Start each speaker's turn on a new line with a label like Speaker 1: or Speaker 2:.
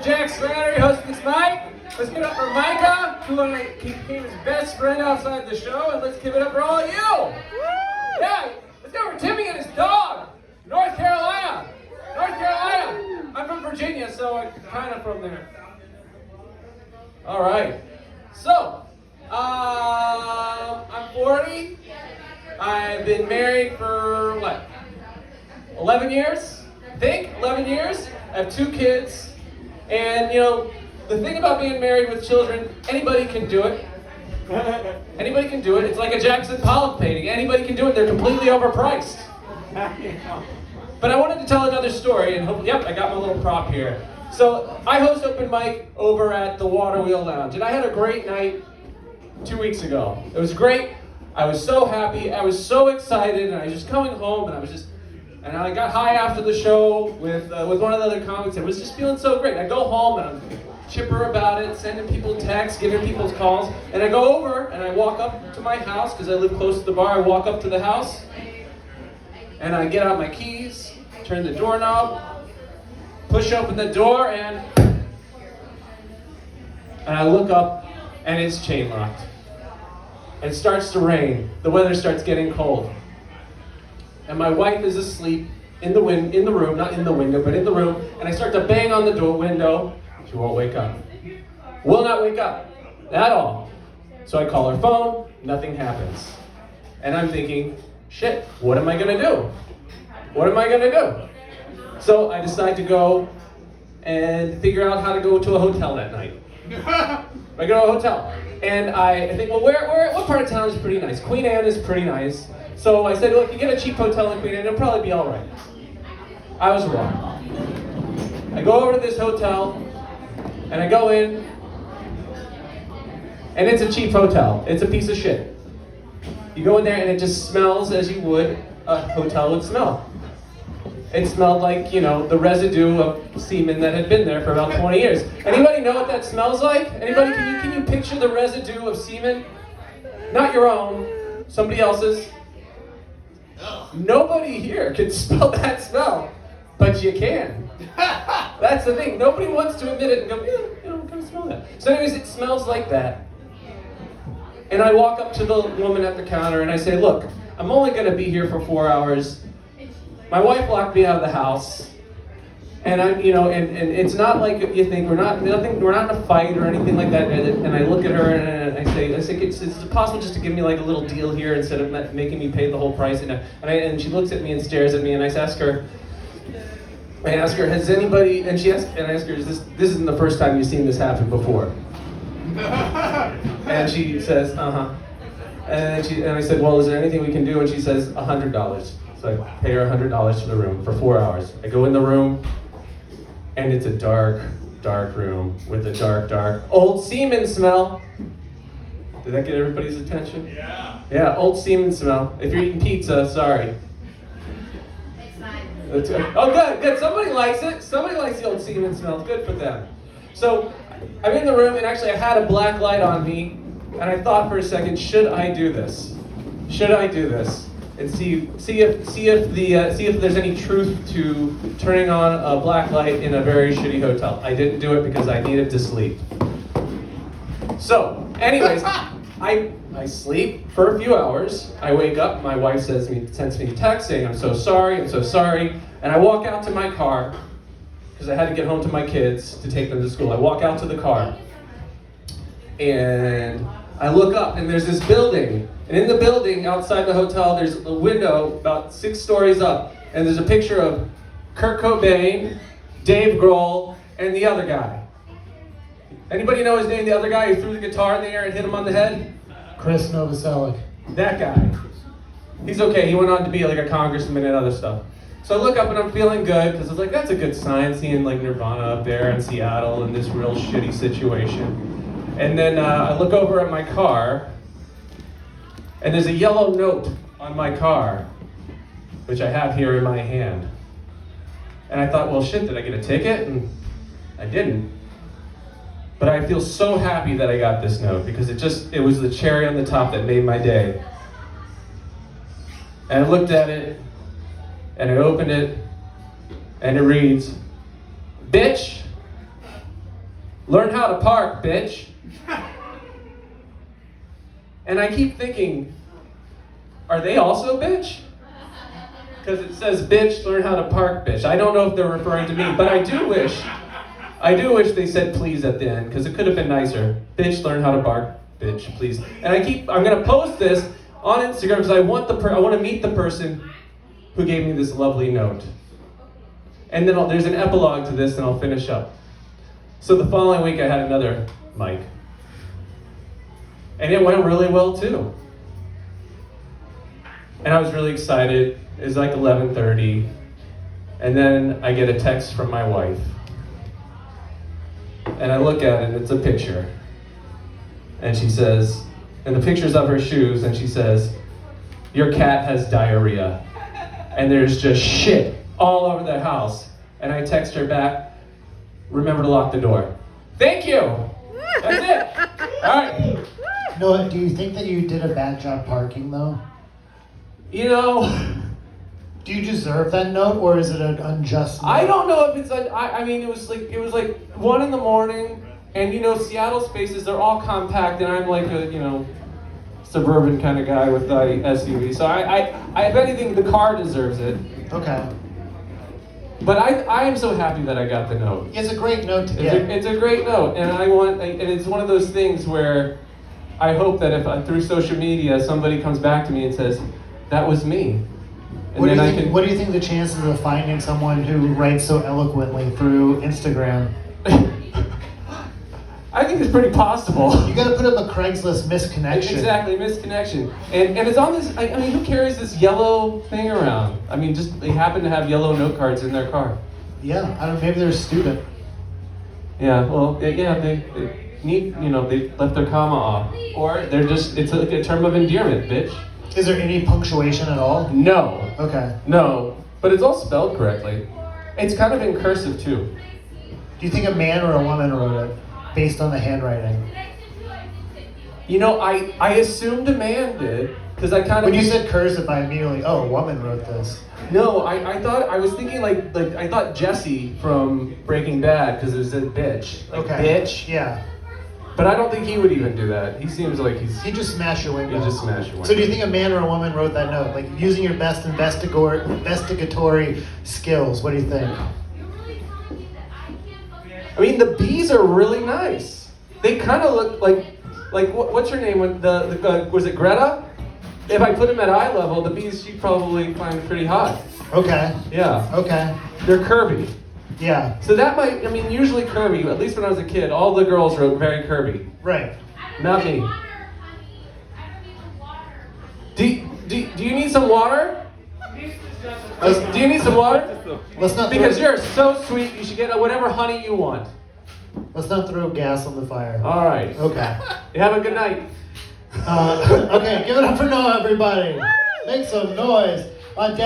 Speaker 1: Jack Slattery hosting this night. Let's give it up for Micah, who became his best friend outside the show, and let's give it up for all of you. Yeah, let's go for Timmy and his dog, North Carolina. North Carolina. I'm from Virginia, so I'm kind of from there. All right. So, I'm 40. I've been married for, 11 years? I think, 11 years. I have 2 kids. And, the thing about being married with children, anybody can do it. Anybody can do it. It's like a Jackson Pollock painting. Anybody can do it. They're completely overpriced. But I wanted to tell another story, and hopefully, I got my little prop here. So, I host open mic over at the Water Wheel Lounge, and I had a great night 2 weeks ago. It was great. I was so happy. I was so excited, and I was just coming home, and I got high after the show with one of the other comics. I was just feeling so great. I go home, and I'm chipper about it, sending people texts, giving people calls, and I go over, and I walk up to my house, because I live close to the bar. I walk up to the house, and I get out my keys, turn the doorknob, push open the door, and I look up, and it's chain locked. And it starts to rain. The weather starts getting cold. And my wife is asleep in the room, not in the window, but in the room, and I start to bang on the door window. She won't wake up. Will not wake up at all. So I call her phone, nothing happens. And I'm thinking, shit, what am I gonna do? What am I gonna do? So I decide to go and figure out how to go to a hotel that night. I go to a hotel, and I think, well, what part of town is pretty nice? Queen Anne is pretty nice. So I said, well, if you get a cheap hotel in Queen Anne, it'll probably be all right. I was wrong. I go over to this hotel, and I go in, and it's a cheap hotel. It's a piece of shit. You go in there, and it just smells as you would a hotel would smell. It smelled like, the residue of semen that had been there for about 20 years. Anybody know what that smells like? Anybody, can you picture the residue of semen? Not your own, somebody else's. Nobody here can smell that smell, but you can. That's the thing. Nobody wants to admit it and go, kind of smell that. So anyways, it smells like that. And I walk up to the woman at the counter and I say, look, I'm only going to be here for 4 hours. My wife locked me out of the house, and and it's not like you think. We're not in a fight or anything like that. And I look at her and I say, it's possible just to give me like a little deal here instead of making me pay the whole price. And she looks at me and stares at me, and I ask her, has anybody? And I ask her, this isn't the first time you've seen this happen before? And she says, uh-huh. And I said, well, is there anything we can do? And she says, $100. So I pay her $100 for the room for 4 hours. I go in the room, and it's a dark, dark room with a dark, dark old semen smell. Did that get everybody's attention?
Speaker 2: Yeah.
Speaker 1: Yeah, old semen smell. If you're eating pizza, sorry.
Speaker 3: It's mine.
Speaker 1: Oh, good. Somebody likes it. Somebody likes the old semen smell. Good for them. So I'm in the room, and actually I had a black light on me, and I thought for a second, should I do this? Should I do this? And see if there's any truth to turning on a black light in a very shitty hotel. I didn't do it because I needed to sleep. So, anyways, I sleep for a few hours. I wake up. My wife sends me a text saying, I'm so sorry. And I walk out to my car because I had to get home to my kids to take them to school. I walk out to the car, and I look up, and there's this building. And in the building outside the hotel, there's a window about 6 stories up. And there's a picture of Kurt Cobain, Dave Grohl, and the other guy. Anybody know his name, the other guy who threw the guitar in the air and hit him on the head?
Speaker 2: Chris Novoselic.
Speaker 1: That guy. He's okay. He went on to be like a congressman and other stuff. So I look up and I'm feeling good because I was like, that's a good sign, seeing like Nirvana up there in Seattle in this real shitty situation. And then I look over at my car, and there's a yellow note on my car, which I have here in my hand. And I thought, well, shit, did I get a ticket? And I didn't. But I feel so happy that I got this note because it was the cherry on the top that made my day. And I looked at it, and I opened it, and it reads, bitch, learn how to park, bitch. And I keep thinking, are they also bitch? Because it says bitch, learn how to park, bitch. I don't know if they're referring to me, but I do wish they said please at the end, because it could have been nicer. Bitch, learn how to park, bitch, please. And I'm gonna post this on Instagram because I want to meet the person who gave me this lovely note. And then there's an epilogue to this, and I'll finish up. So the following week, I had another mic. And it went really well, too. And I was really excited. It was like 11:30. And then I get a text from my wife. And I look at it, and it's a picture. And she says, and the picture's of her shoes, and she says, your cat has diarrhea. And there's just shit all over the house. And I text her back, remember to lock the door. Thank you. That's it. All right.
Speaker 2: Noah, do you think that you did a bad job parking, though?
Speaker 1: You know,
Speaker 2: Do you deserve that note, or is it an unjust note?
Speaker 1: I don't know if it's I mean, it was like 1 a.m, and Seattle spaces, they're all compact, and I'm like a suburban kind of guy with the SUV. So I if anything, the car deserves it.
Speaker 2: Okay.
Speaker 1: But I am so happy that I got the note.
Speaker 2: It's a great note to
Speaker 1: It's
Speaker 2: get.
Speaker 1: it's a great note, and and it's one of those things where I hope that if through social media somebody comes back to me and says, that was me. And
Speaker 2: What do,
Speaker 1: then
Speaker 2: you think, what do you think the chances of finding someone who writes so eloquently through Instagram?
Speaker 1: I think it's pretty possible.
Speaker 2: You got to put up a Craigslist misconnection.
Speaker 1: Exactly, misconnection. And it's on this, I mean, who carries this yellow thing around? I mean, just they happen to have yellow note cards in their car.
Speaker 2: Yeah, I don't. Maybe they're a student.
Speaker 1: Yeah, well, they need, they left their comma off. Or they're just, it's like a term of endearment, bitch.
Speaker 2: Is there any punctuation at all?
Speaker 1: No.
Speaker 2: Okay.
Speaker 1: No, but it's all spelled correctly. It's kind of in cursive too.
Speaker 2: Do you think a man or a woman wrote it based on the handwriting?
Speaker 1: I assumed a man did, because I kind of...
Speaker 2: When you said cursive, I immediately, a woman wrote this.
Speaker 1: No, I was thinking like I thought Jesse from Breaking Bad, because it said bitch. Like,
Speaker 2: Okay.
Speaker 1: bitch.
Speaker 2: Yeah.
Speaker 1: But I don't think he would even do that. He seems like
Speaker 2: He just smashed your window.
Speaker 1: He just smashed your window.
Speaker 2: So do you think a man or a woman wrote that note? Like using your best investigatory skills, what do you think?
Speaker 1: I mean, the bees are really nice. They kind of look like what's her name? Was it Greta? If I put them at eye level, the bees she'd probably find pretty hot.
Speaker 2: Okay.
Speaker 1: Yeah.
Speaker 2: Okay.
Speaker 1: They're curvy.
Speaker 2: Yeah.
Speaker 1: So that might, I mean, usually curvy, at least when I was a kid, all the girls wrote very curvy.
Speaker 2: Right.
Speaker 1: Not me. Do you need some water? Do you need some water?
Speaker 2: Let's not
Speaker 1: Because
Speaker 2: throw,
Speaker 1: you're so sweet, you should get whatever honey you want.
Speaker 2: let's not throw gas on the fire.
Speaker 1: All right.
Speaker 2: Okay.
Speaker 1: You have a good night.
Speaker 2: Okay, give it up for Noah, everybody. Make some noise. On